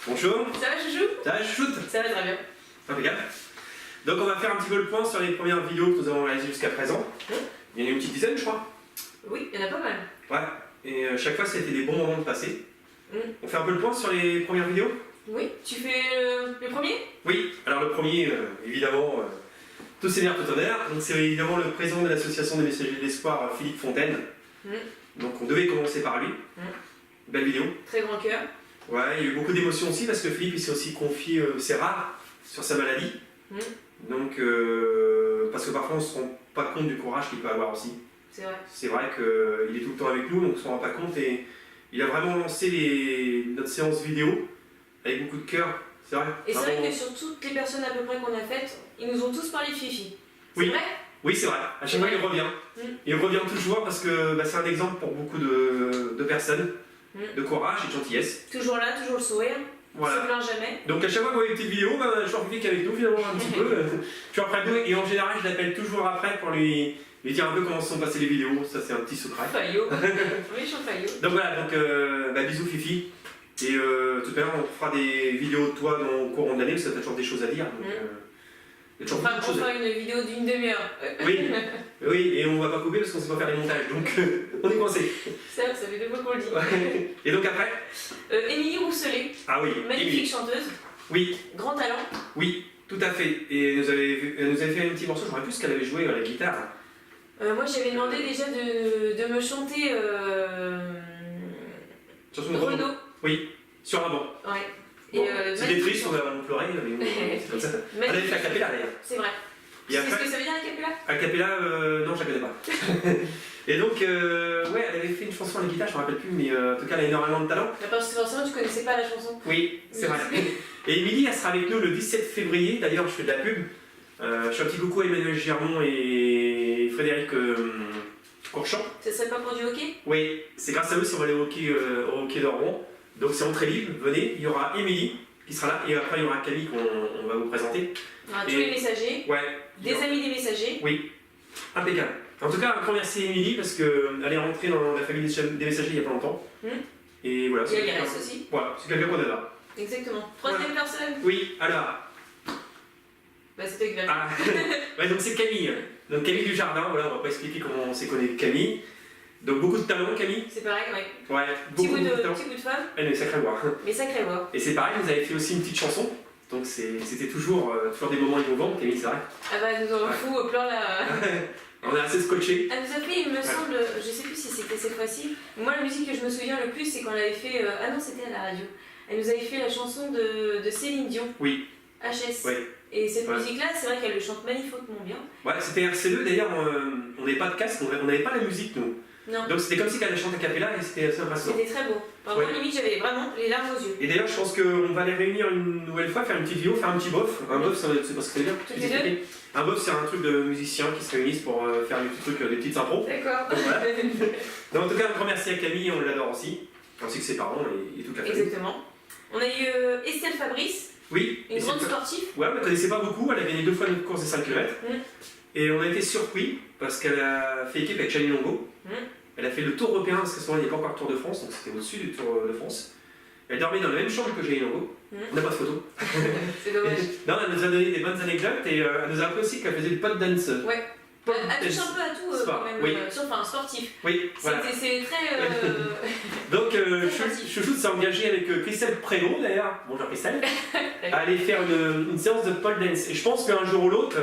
Bonjour. Ça va chouchou? Ça va chouchoute? Ça va très bien. Impeccable. Donc on va faire un petit peu le point sur les premières vidéos que nous avons réalisées jusqu'à présent. Il y en a une petite dizaine je crois. Oui, il y en a pas mal. Ouais. Et chaque fois c'était des bons moments de passer. On fait un peu le point sur les premières vidéos? Oui, tu fais le premier? Oui, alors le premier, évidemment, tout s'énerve tout honneur. Donc c'est évidemment le président de l'association des messagers de l'espoir, Philippe Fontaine. Donc on devait commencer par lui. Belle vidéo. Très grand cœur. Ouais, il y a eu beaucoup d'émotions aussi parce que Philippe il s'est aussi confié, c'est rare, sur sa maladie. Donc, parce que parfois on ne se rend pas compte du courage qu'il peut avoir aussi. C'est vrai. C'est vrai qu'il est tout le temps avec nous, donc on ne se rend pas compte. Et il a vraiment lancé notre séance vidéo avec beaucoup de cœur. C'est vrai. Et c'est vrai que sur toutes les personnes à peu près qu'on a faites, ils nous ont tous parlé de Fifi. Oui. C'est vrai? Oui, c'est vrai. À chaque fois, il revient. Il revient toujours parce que c'est un exemple pour beaucoup de personnes, de courage et de gentillesse. Toujours là, toujours le sourire. Voilà. On se plaint jamais. Donc à chaque fois qu'on voit une petite vidéo, je suis Fifi qui est avec nous finalement un petit peu. Je suis après nous et en général, je l'appelle toujours après pour lui dire un peu comment se sont passées les vidéos. Ça, c'est un petit secret. Faillot. Méchant faillot. Donc voilà, bisous Fifi. Et tout à l'heure, on fera des vidéos de toi au courant de l'année parce que tu as toujours des choses à dire. Donc, il y a toujours beaucoup de choses. On fera une vidéo d'une demi-heure. Oui, et on va pas couper parce qu'on sait pas faire les montages, donc on est coincé. Ça fait 2 fois qu'on le dit. Et donc après Émilie Rousselet. Ah oui, magnifique Émilie. Chanteuse. Oui. Grand talent. Oui, tout à fait. Et elle nous avait fait un petit morceau, je me rappelle plus ce qu'elle avait joué à la guitare. Moi j'avais demandé déjà de me chanter Renaud. Oui, sur un banc. Ouais. Bon, c'était triste, on a pleuré, mais c'est comme ça. Elle avait fait a cappella d'ailleurs. C'est vrai. Tu sais ce que ça veut dire a cappella? A cappella, non, je la connais pas. Et donc, ouais, elle avait fait une chanson à la guitare, je me rappelle plus, mais en tout cas, elle a énormément de talent. Parce que forcément, tu connaissais pas la chanson. Oui, c'est vrai. Et Émilie, elle sera avec nous le 17 février. D'ailleurs, je fais de la pub. Je fais un petit coucou à Emmanuel Girmont et Frédéric Courchamp. Ce serait pas pour du hockey? Oui, c'est grâce à eux si on va aller au hockey d'Oron. Donc c'est entrée libre, venez. Il y aura Émilie qui sera là et après il y aura Camille qu'on va vous présenter. On aura tous les messagers. Ouais. Des amis des messagers. Oui, impeccable. En tout cas, un grand merci à Émilie parce qu'elle est rentrée dans la famille des messagers il y a pas longtemps. Et voilà. Il y a Grace aussi. Voilà, c'est quelqu'un qu'on adore. Exactement. Troisième personne. Oui, alors. Bah c'était Grace. Ah, ouais, donc c'est Camille. Donc Camille Dujardin, voilà, on va pas expliquer comment on s'est connu avec Camille. Donc beaucoup de talent, Camille. C'est pareil, ouais. Ouais, Petit beaucoup bout de talent. de femme. Elle est sacrée voix. Mais sacrée voix. Et c'est pareil, vous avez fait aussi une petite chanson. Donc c'était toujours des moments émouvants, Camille, c'est vrai. Ah bah elle nous en fout au plan là. On est assez scotché. Elle nous a fait, il me semble, je sais plus si c'était cette fois-ci. Moi la musique que je me souviens le plus c'est quand elle avait fait. Ah non, c'était à la radio. Elle nous avait fait la chanson de Céline Dion. Oui. HS. Oui. Et cette musique-là, c'est vrai qu'elle le chante magnifiquement bien. Ouais, c'était RC2 d'ailleurs, on n'avait pas de casque, on n'avait pas la musique nous. Non. Donc c'était comme si elle chantait a cappella et c'était assez impressionnant. C'était très beau. Enfin, moi limite j'avais vraiment les larmes aux yeux. Et d'ailleurs je pense qu'on va les réunir une nouvelle fois, faire une petite vidéo, faire un petit bof. Un bof, c'est pas ce que ça veut dire. Toutes les deux. Un bof c'est un truc de musiciens qui se réunissent pour faire des petits trucs, des petites impros. D'accord. Voilà. Donc en tout cas un grand merci à Camille, on l'adore aussi. Ainsi que ses parents et toute la famille. Exactement. On a eu Estelle Fabrice. Oui. Une grande sportive. Ouais, on ne la connaissait pas beaucoup, elle a gagné 2 fois notre course des 5 km. Et on a été surpris parce qu'elle a fait équipe avec Chani Longo. Elle a fait le Tour européen, parce qu'à ce moment-là, il n'y a pas encore le Tour de France, donc c'était au-dessus du Tour de France. Elle dormait dans la même chambre que Chani Longo. On n'a pas de photo. C'est dommage. Non, elle nous a donné des bonnes anecdotes et elle nous a appris aussi qu'elle faisait du pot dance. Ouais. Elle touche un peu à tout quand même, oui. enfin sportif. Oui, voilà. C'est très. Donc, Chouchoute s'est engagé avec Christelle Prénaud d'ailleurs, bonjour Christelle, à aller faire une séance de pole dance. Et je pense qu'un jour ou l'autre,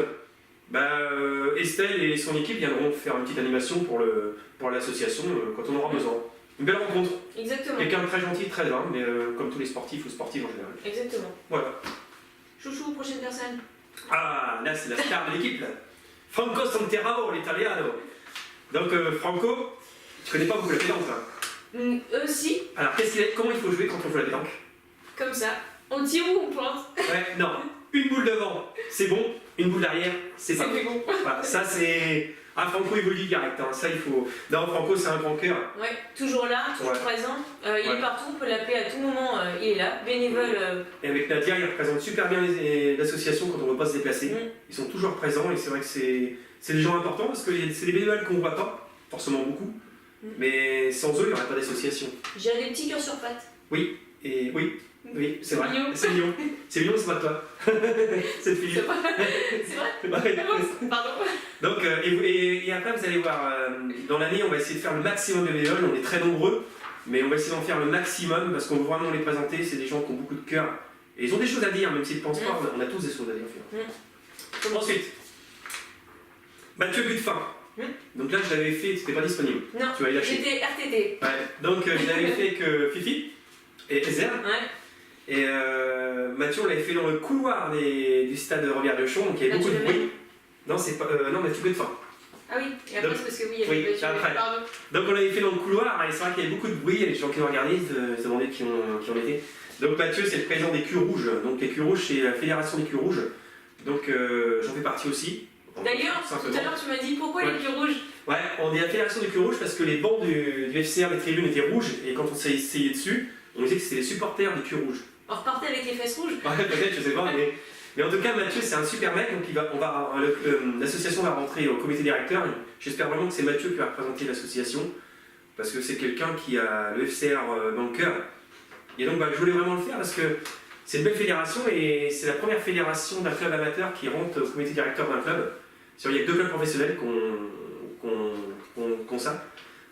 Estelle et son équipe viendront faire une petite animation pour l'association quand on aura besoin. Une belle rencontre. Exactement. Quelqu'un de très gentil, très humble, mais comme tous les sportifs ou sportives en général. Exactement. Voilà. Chouchou, prochaine personne. Ah, là c'est la star de l'équipe là. Franco Santerao, l'italiano. Donc Franco, tu connais pas beaucoup la pétanque là. Si. Alors comment il faut jouer quand on joue à la pétanque? Comme ça. On tire ou on plante? Ouais, non. Une boule devant, c'est bon. Une boule derrière, c'est pas bon. Voilà, ça c'est... Ah, Franco il vous le dit direct, hein. Ça il faut... Non, Franco c'est un grand cœur. Ouais, toujours là, toujours présent. Il est partout, on peut l'appeler à tout moment, il est là. Bénévole. Et avec Nadia, il représente super bien l'association quand on ne veut pas se déplacer. Ils sont toujours présents et c'est vrai que c'est des gens importants parce que c'est des bénévoles qu'on ne voit pas, forcément beaucoup. Mais sans eux, il n'y aurait pas d'association. J'ai des petits cœurs sur pattes. Oui, Et oui, c'est vrai. Mignon. C'est mignon. C'est mignon, c'est pas de toi. Cette fille. C'est vrai. Ouais. Pardon. Donc, et après, vous allez voir, dans l'année, on va essayer de faire le maximum de bénévoles. On est très nombreux, mais on va essayer d'en faire le maximum parce qu'on veut vraiment les présenter. C'est des gens qui ont beaucoup de cœur. Et ils ont des choses à dire, même s'ils ne pensent pas. On a tous des choses à dire. Ensuite, Mathieu Buttefin. Donc là, je l'avais fait, tu n'étais pas disponible. Non, tu vas y lâcher. j'étais RTT. Ouais. Donc, je l'avais fait que Fifi et Ezer. Ouais. Et Mathieu, on l'avait fait dans le couloir du stade Robert-Deschamps, donc il y avait beaucoup de bruit. Non, c'est pas. Non, Mathieu Buttefin. Ah oui, et après, Donc, c'est parce que oui, il y avait oui, après. Pardon. Donc on l'avait fait dans le couloir, et c'est vrai qu'il y avait beaucoup de bruit, et les gens qui nous regardaient se demandaient qui on était. Donc Mathieu, c'est le président des Culs Rouges. Donc les Culs Rouges, c'est la fédération des Culs Rouges. Donc j'en fais partie aussi. D'ailleurs, tout à l'heure, tu m'as dit pourquoi les Culs Rouges? Ouais, on est la fédération des Culs Rouges parce que les bancs du FCR, les tribunes étaient rouges, et quand on s'est essayé dessus, on disait que c'était les supporters des Culs Rouges. On repartait avec les fesses rouges? Ouais, peut-être, je sais pas, mais en tout cas, Mathieu, c'est un super mec, donc l'association va rentrer au comité directeur. J'espère vraiment que c'est Mathieu qui va représenter l'association, parce que c'est quelqu'un qui a le FCR dans le cœur. Et donc, je voulais vraiment le faire parce que c'est une belle fédération et c'est la première fédération d'un club amateur qui rentre au comité directeur d'un club. Il y a que 2 clubs professionnels qu'on ça.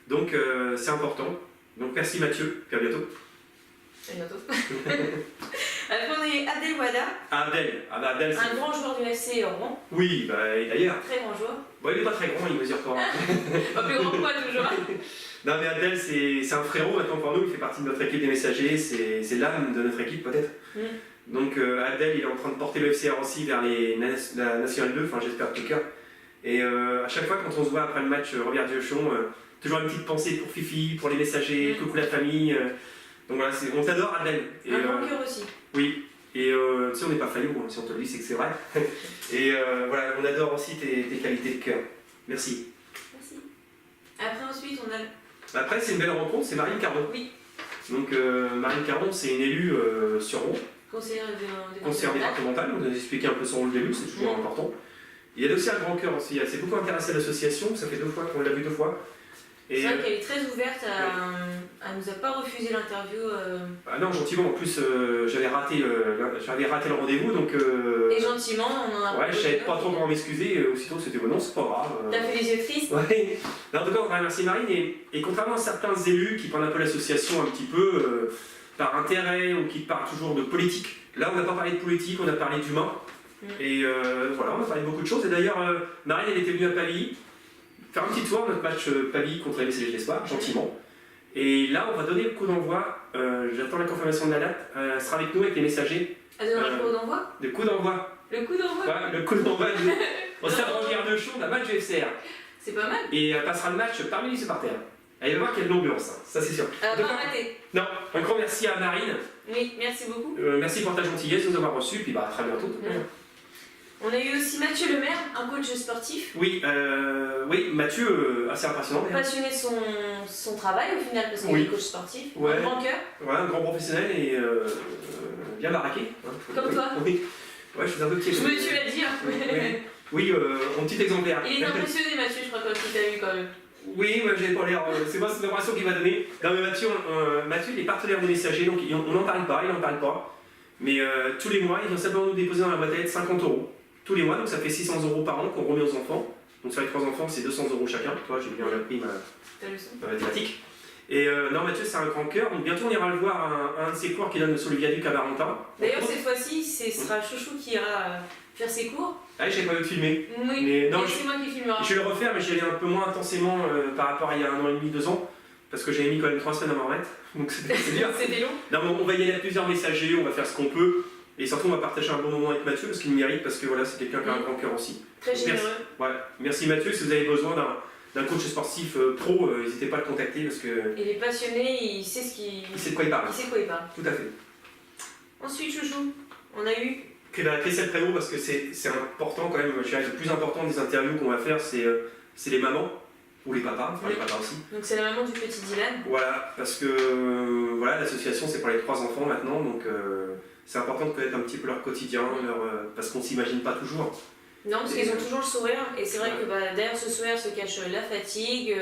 Donc, c'est important. Donc, merci Mathieu, puis à bientôt. À bientôt. Après, on est Abdel Wada. Abdel, un grand joueur du FC Rouen. Oui, et d'ailleurs. Très grand joueur. Bon, il n'est pas très grand, il mesure pas. Pas plus grand que moi, toujours. Non, mais Abdel, c'est un frérot maintenant pour nous, il fait partie de notre équipe des messagers, c'est l'âme de notre équipe peut-être. Donc, Abdel, il est en train de porter le FCR aussi vers la Nationale 2, enfin, j'espère de tout cœur. Et à chaque fois, quand on se voit après le match Robert-Deschamps, toujours une petite pensée pour Fifi, pour les messagers, coucou la famille. Donc voilà, on t'adore Abdel. Et, un grand cœur aussi. Oui, et tu sais, on n'est pas faillot, hein, si on te le dit, c'est que c'est vrai. Et voilà, on adore aussi tes qualités de cœur. Merci. Merci. Après, ensuite, on a. Après, c'est une belle rencontre, c'est Marine Cardon. Oui. Donc, Marine Cardon, c'est une élue sur Rouen. Conseillère départementale. On a expliqué un peu son rôle d'élu, c'est toujours important. Il y a aussi un grand cœur aussi. Elle s'est beaucoup intéressée à l'association, ça fait 2 fois qu'on l'a vu 2 fois. C'est vrai qu'elle est très ouverte, elle nous a pas refusé l'interview. Ah non, gentiment, en plus j'avais raté le rendez-vous donc. Et gentiment, on en a. Ouais, je savais pas trop comment m'excuser, aussitôt c'était bon, non, c'est pas grave. T'as fait les yeux tristes? Ouais. En tout cas, on remercie Marine et contrairement à certains élus qui prennent un peu l'association un petit peu par intérêt ou qui parlent toujours de politique, là on n'a pas parlé de politique, on a parlé d'humain. Et voilà, on a parlé de beaucoup de choses. Et d'ailleurs, Marine elle était venue à Pavie faire un petit tour, notre match Pavie contre les messagers de l'espoir, gentiment. Et là, on va donner le coup d'envoi. J'attends la confirmation de la date. Elle sera avec nous avec les messagers. Elle donne le coup d'envoi? Le coup d'envoi. Le coup d'envoi? Ouais, le coup d'envoi au stade Robert-Deschamps d'un match du FCR. C'est pas mal. Et elle passera le match parmi les supporters. Elle va voir qu'il y a de l'ambiance, hein, ça c'est sûr. Elle va pas rater. Non, un grand merci à Marine. Oui, merci beaucoup. Merci pour ta gentillesse de nous avoir reçus, puis à très bientôt. On a eu aussi Mathieu Lemaire, un coach sportif. Oui, Mathieu, assez impressionnant. Passionné de son travail au final, parce qu'il est coach sportif. Ouais. Un grand cœur. Ouais, un grand professionnel et bien baraqué. Hein, comme toi. Oui. Ouais, je suis un peu petit. Je me tue à le dire. Oui, mon petit exemplaire. Il est impressionné, Mathieu, je crois, quand il t'a vu quand même. Oui, moi j'ai pas l'air. C'est pas cette impression qu'il m'a donné. Non, mais Mathieu, il est partenaire des messagers, donc on n'en parle pas, il n'en parle pas. Mais tous les mois, il vient simplement nous déposer dans la boîte à lettres 50 € tous les mois, donc ça fait 600 € par an qu'on remet aux enfants. Donc sur les 3 enfants, c'est 200 € chacun. Toi, j'ai bien appris ma mathématique. Et non, Mathieu, c'est un grand cœur. Donc bientôt, on ira le voir à un de ses cours qui donne sur le viaduc à Barentin. D'ailleurs, cette fois-ci, ce sera Chouchou qui ira faire ses cours. Ah, j'ai pas eu de filmer. Oui, mais non, c'est moi qui filmera. Je vais le refaire, mais j'y allais un peu moins intensément par rapport à il y a 1 an et demi, 2 ans. Parce que j'avais mis quand même 3 semaines à m'en remettre. Donc c'est dur. C'était long. Non, mais on va y aller à plusieurs messagers, on va faire ce qu'on peut. Et surtout, on va partager un bon moment avec Mathieu parce qu'il mérite, parce que voilà, c'est quelqu'un qui a un grand cœur aussi. Très généreux. Merci. Ouais. Merci Mathieu, si vous avez besoin d'un coach sportif pro, n'hésitez pas à le contacter parce que. Il est passionné, il sait ce qu'il. Il sait de quoi il parle. Il sait de quoi il parle. Tout à fait. Ensuite, Chouchou, on a eu. Christelle Prévost, parce que c'est important quand même. Je dirais que le plus important des interviews qu'on va faire, c'est les mamans. Ou les papas, enfin les papas aussi. Donc c'est la maman du petit Dylan. Voilà, parce que voilà, l'association c'est pour les 3 enfants maintenant, donc c'est important de connaître un petit peu leur quotidien, parce qu'on ne s'imagine pas toujours. Non, parce qu'ils ont toujours le sourire, et c'est vrai que derrière ce sourire se cache la fatigue.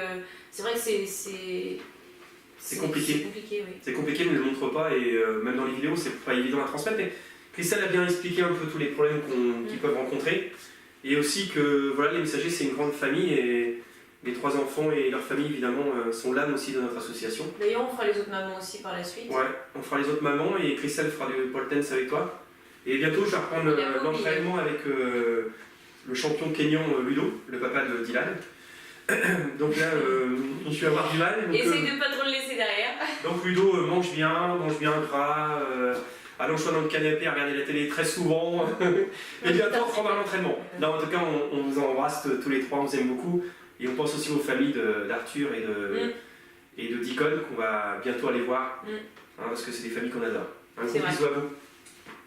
C'est vrai que c'est c'est compliqué. C'est compliqué, oui. C'est compliqué, on ne le montre pas et même dans les vidéos, c'est pas évident à transmettre. Mais Christelle a bien expliqué un peu tous les problèmes qu'ils peuvent rencontrer. Et aussi que voilà, les messagers, c'est une grande famille et les 3 enfants et leur famille, évidemment, sont l'âme aussi de notre association. D'ailleurs, on fera les autres mamans aussi par la suite. Ouais, on fera les autres mamans et Christelle fera du pole dance avec toi. Et bientôt, je vais reprendre l'entraînement avec le champion kényan Ludo, le papa de Dylan. Donc là, je vais avoir du mal. Essaye de pas trop le laisser derrière. Donc Ludo mange bien gras, allonge-toi dans le canapé, regarder la télé très souvent. Et bientôt, on reprendra l'entraînement. Non, en tout cas, on vous embrasse tous les 3, on vous aime beaucoup. Et on pense aussi aux familles d'Arthur et de Deacon qu'on va bientôt aller voir. Parce que c'est des familles qu'on adore. Un gros bisou à vous.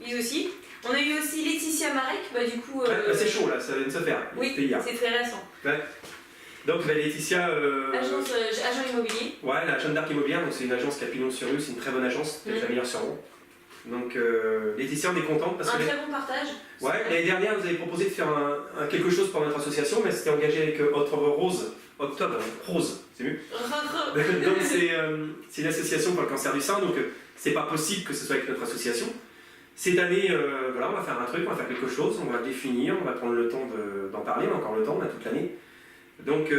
Bisous aussi. On a eu aussi Laetitia Marek, du coup... c'est chaud là, ça vient de se faire. Oui, c'est très récent. Ouais. Donc Laetitia... Agent immobilier. Ouais, la Jeanne d'Arc Immobilière, donc c'est une agence qui a pignon sur rue, c'est une très bonne agence, peut-être la meilleure sur Rouen. Donc Laetitia, on est contente parce que... Un très bon partage. Ouais, l'année dernière, vous avez proposé de faire quelque chose pour notre association, mais c'était engagé avec Octobre Rose, c'est mieux. Donc c'est une association pour le cancer du sein, donc c'est pas possible que ce soit avec notre association. Cette année, voilà, on va faire un truc, on va faire quelque chose, on va définir, on va prendre le temps d'en parler, on a encore le temps, on a toute l'année. Donc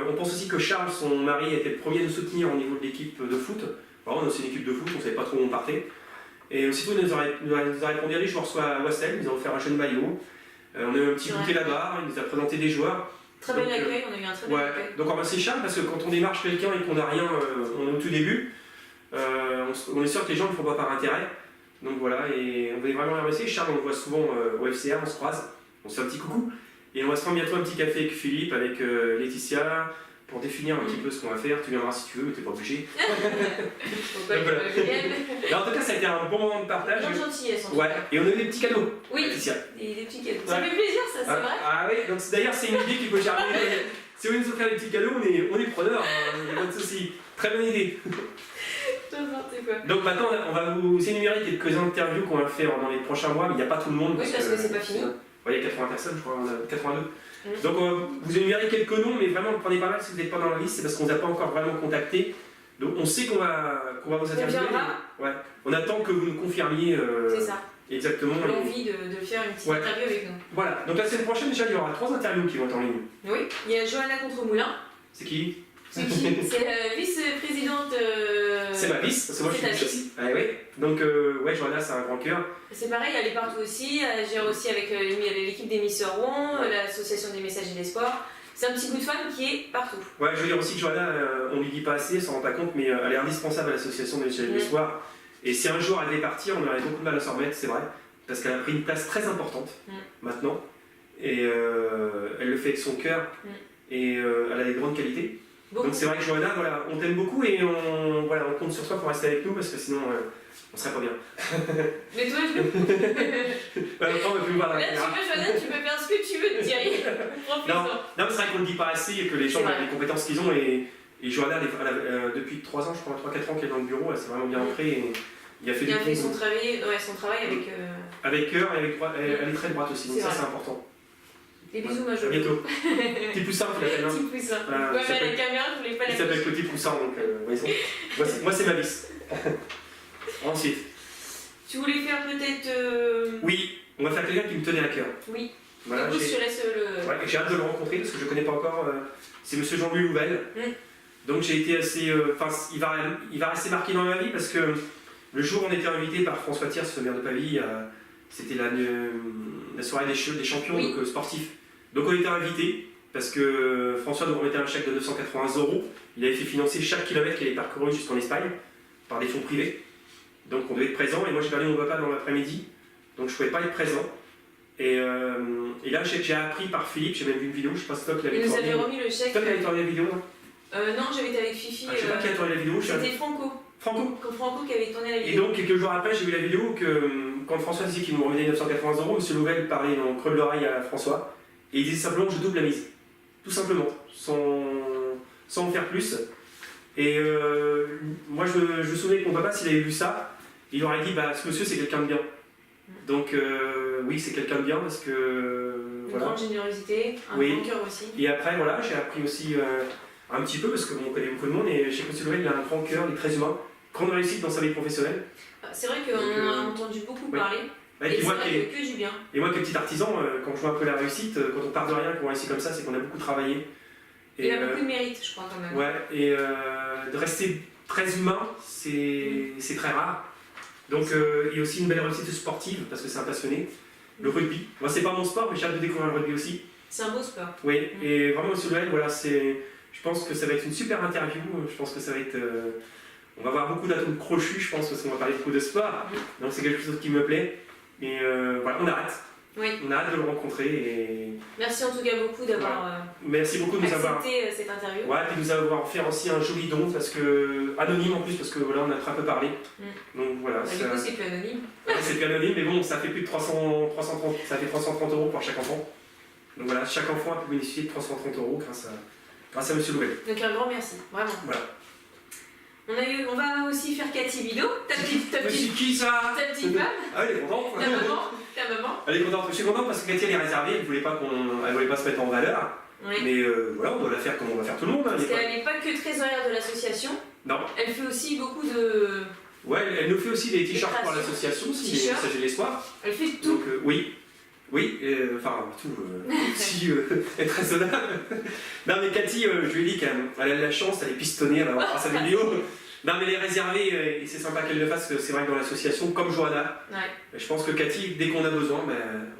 on pense aussi que Charles, son mari, était le premier à nous soutenir au niveau de l'équipe de foot. Alors, on a aussi une équipe de foot, on ne savait pas trop où on partait. Et aussitôt, il nous a répondu, allez, je vous reçois à Wassel, ils nous ont offert un jeune maillot. On a eu un petit goûter là-bas, il nous a présenté des joueurs. Très bel accueil, on a eu un très bel accueil. Donc on remercie Charles parce que quand on démarche quelqu'un et qu'on n'a rien, on est au tout début, on est sûr que les gens ne le font pas par intérêt. Donc voilà, et on voulait vraiment les remercier. Charles, on le voit souvent au FCA, on se croise, on se fait un petit coucou. Et on va se prendre bientôt un petit café avec Philippe, avec Laetitia, pour définir un petit peu ce qu'on va faire. Tu viendras si tu veux, mais t'es pas obligé. En tout cas, ça a été un bon moment de partage. Une gentillesse, en tout cas. Et on a eu des petits cadeaux. Oui, Laetitia. Des petits cadeaux. Ça fait plaisir, ça, c'est vrai. Ah oui, donc d'ailleurs, c'est une idée qui peut germer. Si vous voulez nous offrir des petits cadeaux, on est preneurs, il n'y a pas de souci. Très bonne idée. Donc maintenant, on va vous énumérer quelques interviews qu'on va faire dans les prochains mois, mais il n'y a pas tout le monde. Oui, parce que c'est pas fini. Il y a 80 personnes, je crois, 82. Donc on va vous énumérer quelques noms, mais vraiment, prenez pas mal si vous n'êtes pas dans la liste, c'est parce qu'on ne vous a pas encore vraiment contacté. Donc on sait qu'on va vous interviewer. Ouais. On attend que vous nous confirmiez. C'est ça. Exactement. L'envie de faire une petite interview avec nous. Voilà. Donc la semaine prochaine, déjà, il y aura 3 interviews qui vont être en ligne. Oui. Il y a Johanna Contre-Moulin. C'est qui? C'est qui? C'est la vice-présidente. C'est ma vice, parce que moi je suis vice aussi. Oui. Donc, Johanna, c'est un grand cœur. C'est pareil, elle est partout aussi. Elle gère aussi avec l'équipe des Miss Rouen, l'association des messagers d'espoir. C'est un petit bout de femme qui est partout. Ouais, je veux dire aussi que Johanna, on lui dit pas assez, elle s'en rend pas compte, mais elle est indispensable à l'association des messagers d'espoir. Et si un jour elle devait partir, on aurait beaucoup de mal à s'en remettre, c'est vrai. Parce qu'elle a pris une place très importante maintenant. Et elle le fait avec son cœur. Et elle a des grandes qualités. Beaucoup. Donc c'est vrai que Johanna, voilà, on t'aime beaucoup et on compte sur toi pour rester avec nous parce que sinon on serait pas bien. Mais toi, je on va plus voir là, tu veux, Johanna, tu peux faire ce que tu veux, Thierry. Non, mais c'est vrai qu'on ne dit pas assez et que les gens ont les compétences qu'ils ont. Et Johanna, depuis 3 ans, je crois, 3-4 ans qu'elle est dans le bureau, elle s'est vraiment bien ancrée. Et il a fait son travail avec. Avec cœur et avec droite. Elle est très droite aussi, donc ça c'est important. Des bisous, ma jolie. À bientôt. Petit poussin, tu l'appelles. Petit poussin. Ouais, mais à la caméra, je voulais pas la. Il s'appelle Petit Poussin, donc moi c'est ma vis. Ensuite. Tu voulais faire peut-être. Oui, on va faire quelqu'un qui me tenait à cœur. Oui. Voilà, du coup, je te laisse le. Ouais, j'ai hâte de le rencontrer parce que je ne connais pas encore. C'est monsieur Jean-Louis Louvel. Donc j'ai été assez. Il va rester marqué dans ma vie parce que le jour où on était invité par François Thiers, ce maire de Pavie, c'était la soirée des champions donc, sportifs. Donc on était invités parce que François nous remettait un chèque de 280 €. Il avait fait financer chaque kilomètre qu'il avait parcouru jusqu'en Espagne par des fonds privés. Donc on devait être présent et moi j'ai perdu mon papa dans l'après-midi. Donc je ne pouvais pas être présent. Et là j'ai appris par Philippe, j'ai même vu une vidéo, je ne sais pas si toi qui l'avais tourné. Il nous avait remis le chèque. Toi qui avais tourné la vidéo non, j'avais été avec Fifi. Je ne sais pas qui a tourné la vidéo. C'était Franco. Franco qui avait tourné la vidéo. Et donc quelques jours après j'ai vu la vidéo que quand François disait qu'il nous remettait 980 €, M. Louvel parlait dans le creux de l'oreille à François. Et il disait simplement que je double la mise. Tout simplement, sans en faire plus. Et moi je me souvenais que mon papa, s'il avait vu ça, il aurait dit ce monsieur c'est quelqu'un de bien. Donc oui, c'est quelqu'un de bien parce que. Une grande générosité, un bon cœur aussi. Et après, voilà, j'ai appris aussi Un petit peu, parce qu'on connaît beaucoup de monde, et je sais que Sylvain, il a un grand cœur, il est très humain, grande réussite dans sa vie professionnelle. C'est vrai qu'on en a entendu beaucoup parler, et c'est vrai que du bien. Et moi, qui est petit artisan, quand je vois un peu la réussite, quand on part de rien, qu'on réussit comme ça, c'est qu'on a beaucoup travaillé. Il a beaucoup de mérite, je crois, quand même. Ouais, et de rester très humain, c'est très rare. Donc il y a aussi une belle réussite sportive, parce que c'est un passionné. Le rugby, moi c'est pas mon sport, mais j'ai hâte de découvrir le rugby aussi. C'est un beau sport. Oui, et vraiment sur le voilà, je pense que ça va être une super interview, je pense que ça va être... on va avoir beaucoup d'atomes crochus, je pense, parce qu'on va parler beaucoup de sport, donc c'est quelque chose qui me plaît. Et voilà, on a hâte. Oui. On a hâte de le rencontrer. Et... Merci en tout cas beaucoup d'avoir Merci beaucoup de nous avoir accepté cette interview. Ouais, et de nous avoir fait aussi un joli don, parce que anonyme en plus, parce que voilà, on a très peu parlé. Donc voilà. Du coup, c'est plus anonyme. Ouais, c'est plus anonyme, mais bon, ça fait plus de 330 € pour chaque enfant. Donc voilà, chaque enfant a pu bénéficier de 330 € grâce à Monsieur Louvel. Donc un grand merci, vraiment. Voilà. On va aussi faire Cathy Bido, ta petite qui ça? Ta petite femme. Ah, elle est contente. Ta maman. Elle est contente. Je suis contente parce que Cathy, elle est réservée, elle voulait pas se mettre en valeur. Oui. Mais voilà, on doit la faire comme on va faire tout le monde. Parce qu'elle n'est pas que trésorière de l'association. Non. Elle fait aussi beaucoup de... Ouais, elle nous fait aussi des t-shirts pour l'association, si les messages de l'espoir. Elle fait tout. Donc oui. Oui, enfin tout, si être raisonnable. Non mais Cathy, je lui ai dit qu'elle a de la chance, elle est pistonnée, elle va voir sa vidéo. Non mais elle est réservée et c'est sympa qu'elle le fasse, parce que c'est vrai que dans l'association, comme Johanna, je pense que Cathy, dès qu'on a besoin,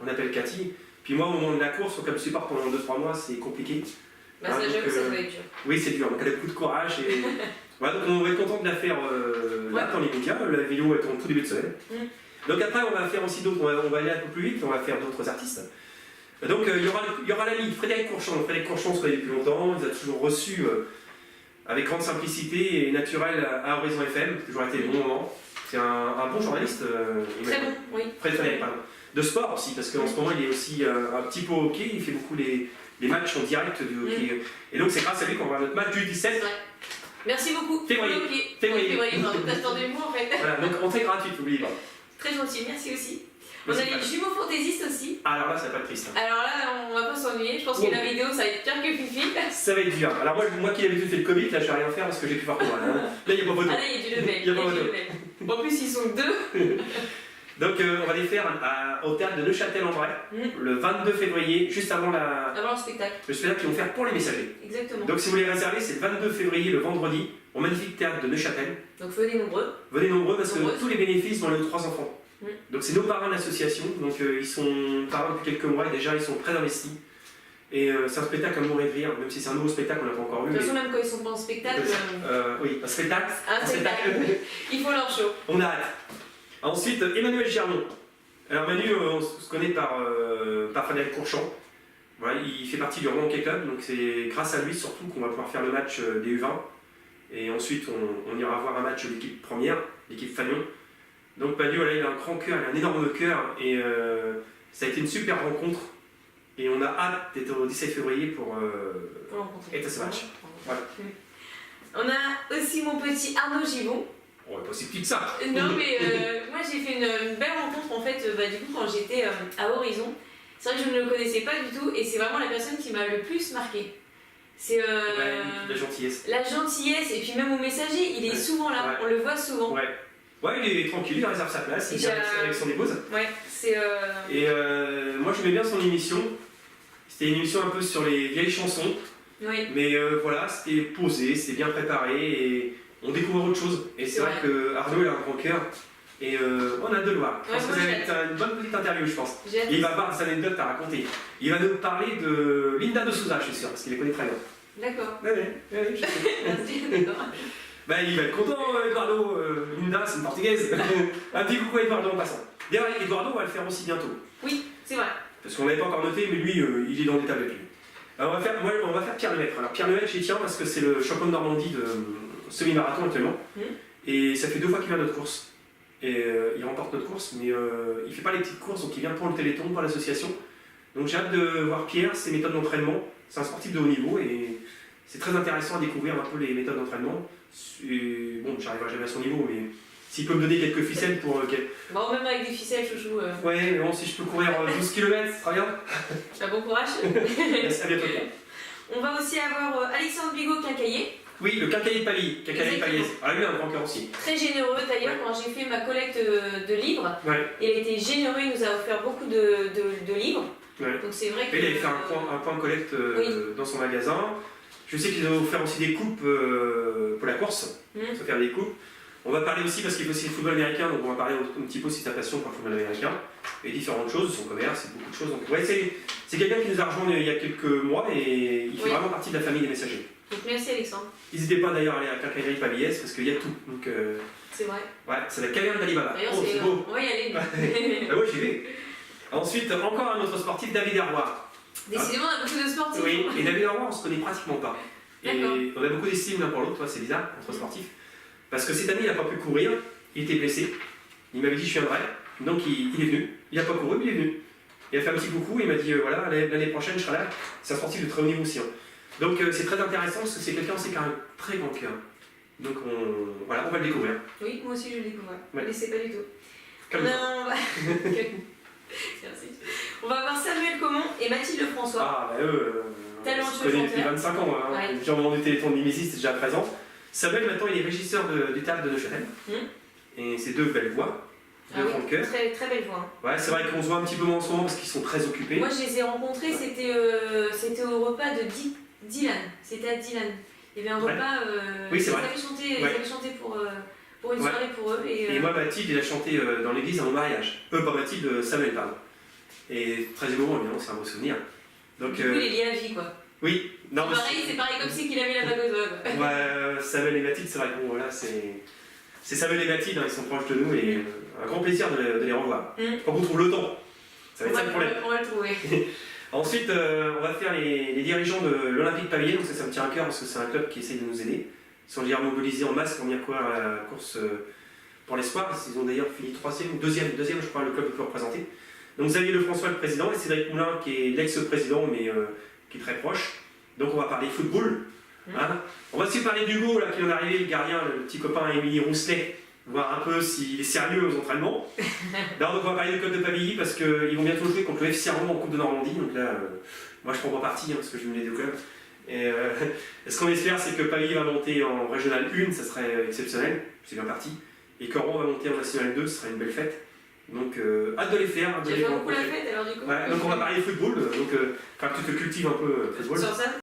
on appelle Cathy. Puis moi au moment de la course, comme support pendant 2-3 mois, c'est compliqué. Bah ça j'avoue que ça doit être dur. Oui c'est dur, donc elle a beaucoup de courage et voilà, donc on va être content de la faire là dans les médias, la vidéo est en tout début de semaine. Donc après, on va faire aussi d'autres, on va aller un peu plus vite, on va faire d'autres artistes. Donc il y aura l'ami Frédéric Courchon. Frédéric Courchon, on se connaît depuis longtemps, il nous a toujours reçus avec grande simplicité et naturel à Horizon FM, ça a toujours été des bons moments. C'est un bon journaliste. Très bon, oui. Frédéric, pardon. De sport aussi, parce qu'en ce moment il est aussi un petit peu au hockey, il fait beaucoup les matchs en direct du hockey. Et donc c'est grâce à lui qu'on va notre match du 17. Merci beaucoup. Février. T'as attendu moi en fait. Voilà, donc entrée gratuite, n'oubliez pas. Très gentil, merci aussi. On a les jumeaux fantaisistes aussi. Ah, alors là, ça va pas être triste. Alors là, on va pas s'ennuyer. Je pense que la vidéo, ça va être pire que Fifi. Ça va être dur. Alors moi qui ai l'habitude de faire le Covid, là, je vais rien faire parce que j'ai plus fort que moi. Là, il n'y a pas photo. Ah là, il y a du level. Il y a pas photo. En plus, ils sont deux. Donc, on va les faire au théâtre de Neuchâtel-en-Bray, le 22 février, juste avant le spectacle. Le spectacle qu'ils vont faire pour les messagers. Exactement. Donc, si vous voulez réserver, c'est le 22 février, le vendredi, au magnifique théâtre de Neuchâtel. Donc, venez nombreux. Venez nombreux parce que tous les bénéfices vont aller aux 3 enfants. Donc c'est nos parrains de l'association, donc ils sont parrains depuis quelques mois et déjà ils sont très investis. Et c'est un spectacle à mourir de rire, même si c'est un nouveau spectacle qu'on n'a pas encore vu. De toute façon, même quand ils sont pas en spectacle. Oui, un spectacle. Ils font leur show. On a hâte. Ensuite, Emmanuel Gernon. Alors Manu, on se connaît par Frédéric Courchon. Voilà, il fait partie du Rouen Hockey Club, donc c'est grâce à lui surtout qu'on va pouvoir faire le match des U20. Et ensuite, on ira voir un match de l'équipe première, l'équipe Fagnon. Donc Manu, voilà, il a un grand cœur, il a un énorme cœur et ça a été une super rencontre et on a hâte d'être au 17 février pour être à ce match. Voilà. On a aussi mon petit Arnaud Givon. On va pas aussi petit que ça. Non mais moi j'ai fait une belle rencontre en fait du coup quand j'étais à Horizon. C'est vrai que je ne le connaissais pas du tout et c'est vraiment la personne qui m'a le plus marqué. C'est la gentillesse. La gentillesse et puis même au messager, il est souvent là, on le voit souvent. Ouais, il est tranquille, il réserve sa place, il vient avec son épouse. Ouais, c'est... Et moi j'aimais bien son émission. C'était une émission un peu sur les vieilles chansons. Oui. Mais voilà, c'était posé, c'était bien préparé et on découvre autre chose. Et c'est vrai que Arnaud il a un grand cœur. Et on a hâte de le voir. Je pense que ça va être une bonne petite interview, je pense. Et il va avoir des anecdotes à raconter. Il va nous parler de Linda de Souza, je suis sûr, parce qu'il les connaît très bien. D'accord. Oui, je sais. D'accord. Il va être content, Eduardo. Linda, c'est une portugaise. Un petit coucou à Eduardo en passant. D'ailleurs, Eduardo, on va le faire aussi bientôt. Oui, c'est vrai. Parce qu'on ne l'avait pas encore noté, mais lui, il est dans l'état avec lui. Alors, on va faire Pierre Lemaitre. Alors, Pierre Lemaitre, j'y tiens parce que c'est le champion de Normandie de semi-marathon actuellement. Et ça fait 2 fois qu'il vient à notre course. Et il remporte notre course, mais il ne fait pas les petites courses, donc il vient pour le Téléthon, pour l'association. Donc j'ai hâte de voir Pierre, ses méthodes d'entraînement. C'est un sportif de haut niveau et c'est très intéressant à découvrir un peu les méthodes d'entraînement. Bon, j'arriverai jamais à son niveau, mais s'il peut me donner quelques ficelles pour... Bon, même avec des ficelles, chouchou... Ouais, mais bon, si je peux courir 12 km, c'est très bien. Bon courage. Merci, à bientôt. On va aussi avoir Alexandre Bigot Quincaillier. Oui, le quincaillier de Pavilly. Quincaillier de Pavilly. Ah, lui, un grand cœur aussi. Très généreux d'ailleurs, quand j'ai fait ma collecte de livres, il a été généreux, il nous a offert beaucoup de livres. Ouais. Donc c'est vrai que. Il avait fait un point collecte dans son magasin. Je sais qu'ils ont offert aussi des coupes pour la course, se faire des coupes. On va parler aussi, parce qu'il faut aussi le football américain, donc on va parler un petit peu aussi de sa passion pour le football américain et différentes choses, son commerce et beaucoup de choses. Donc, ouais, c'est quelqu'un qui nous a rejoint il y a quelques mois et il fait vraiment partie de la famille des messagers. Donc merci Alexandre. N'hésitez pas d'ailleurs à aller à Quincaillerie Pavillès parce qu'il y a tout. Donc, c'est vrai. Ouais, c'est la caverne d'Alibaba. D'ailleurs, c'est beau. On va y aller. Ah ouais, j'y vais. Ensuite, encore un autre sportif, David Herroir. Décidément, on a beaucoup de sportifs. Oui, et David Herroir, on se connaît pratiquement pas. Et on a beaucoup d'estime l'un pour l'autre, c'est bizarre, entre sportifs. Parce que cette année, il n'a pas pu courir, il était blessé. Il m'avait dit je viendrai, donc il est venu. Il n'a pas couru, mais il est venu. Il a fait un petit coucou, il m'a dit voilà, l'année prochaine je serai là. C'est un sportif de très haut niveau aussi. Hein. Donc c'est très intéressant parce que c'est quelqu'un aussi qui a un très grand cœur. Donc voilà, on va le découvrir. Oui, moi aussi je le découvre. Ouais. Mais c'est pas du tout. Comme Merci. On va avoir Samuel Comon et Mathilde François. Ah bah eux, on se connaît depuis 25 ans. Hein. Ouais. Depuis un moment du Téléthon de Mimizis, c'était déjà présent. Samuel, maintenant, il est régisseur du théâtre de Neuchâtel. Et c'est deux belles voix, deux grands cœurs. Très, très belle voix. Ouais, c'est vrai qu'on se voit un petit peu moins en ce moment parce qu'ils sont très occupés. Moi, je les ai rencontrés, c'était au repas de Dylan. C'était à Dylan. Il y avait un repas. Oui, c'est vrai. Ils avaient chanté pour une soirée pour eux. Et moi, Mathilde, il a chanté dans l'église à mon mariage. Pas Mathilde, Samuel, pardon. Et très émouvant, évidemment, c'est un beau souvenir. Donc, du coup, il est lié à vie, quoi. Oui, non, c'est pareil comme si qu'il avait la bague aux doigts. Samuel et Mathilde, c'est vrai que bon, voilà, c'est Samuel et Mathilde, hein, ils sont proches de nous et un grand plaisir de les revoir. Quand on trouve le temps, ça va être ça le problème. On va le trouver. Ensuite, on va faire les dirigeants de l'Olympique Pavillé, donc ça me tient à cœur parce que c'est un club qui essaye de nous aider. Ils sont déjà mobilisés en masse pour venir courir à la course pour l'espoir. Ils ont d'ailleurs fini deuxième, je crois, le club le plus représenté. Donc Xavier Lefrançois, le président, et Cédric Moulin, qui est l'ex-président, mais qui est très proche. Donc on va parler football. Hein. On va aussi parler d'Hugo, là, qui vient d'arriver, le gardien, le petit copain Émilie Rousselet, voir un peu s'il est sérieux aux entraînements. Là, donc on va parler du club de Pavilly parce qu'ils vont bientôt jouer contre le FC Armand en Coupe de Normandie. Donc là, moi je prends pas parti parce que je me les deux clubs. Et ce qu'on espère, c'est que Pavilly va monter en Régional 1, ça serait exceptionnel, c'est bien parti. Et qu'Oran va monter en National 2, ce serait une belle fête. Donc, hâte de les faire. Tu vas faire beaucoup la fête alors du coup. Ouais, donc on va parler football, donc tu te cultives un peu football. Sur ça.